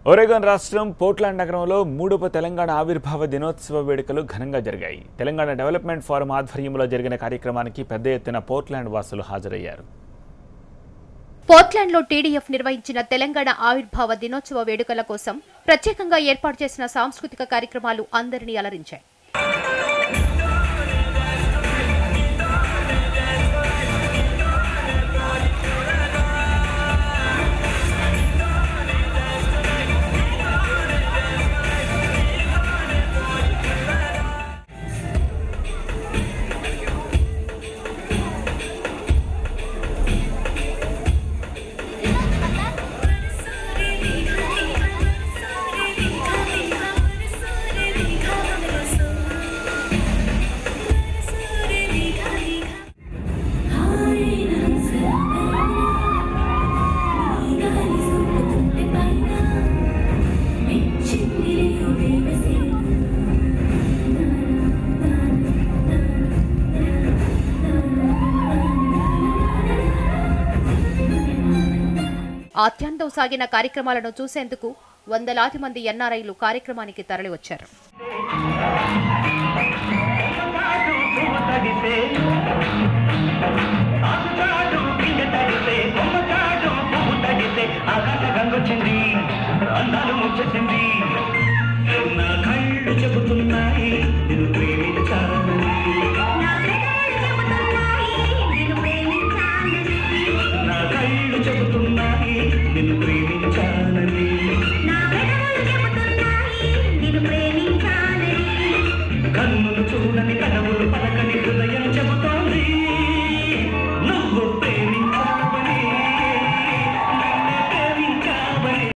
Oregon రాష్ట్రం Portland నగరంలో 3వ తెలంగాణ ఆవిర్భావ దినోత్సవ వేడుకలు ఘనంగా జరిగాయి. తెలంగాణ డెవలప్మెంట్ ఫోరం ఆధ్వర్యంలో జరిగిన కార్యక్రమానికి పెద్ద ఎత్తున పోర్ట్లాండ్ వాసులు హాజరయ్యారు. పోర్ట్లాండ్లో టీడీఎఫ్ నిర్వహించిన తెలంగాణ ఆవిర్భావ దినోత్సవ వేడుకల కోసం ప్రత్యేకంగా ఏర్పాటు చేసిన సాంస్కృతిక కార్యక్రమాలు అందరినీ అలరించాయి. ఆత్యంతం సాగిన కార్యక్రమాలను చూసేందుకు వందలాది మంది ఎన్ఆర్ఐలు కార్యక్రమానికి తరలివచ్చారు. నా కళ్ళు చెబుతున్నాయి నిన్ను ప్రేమించాను.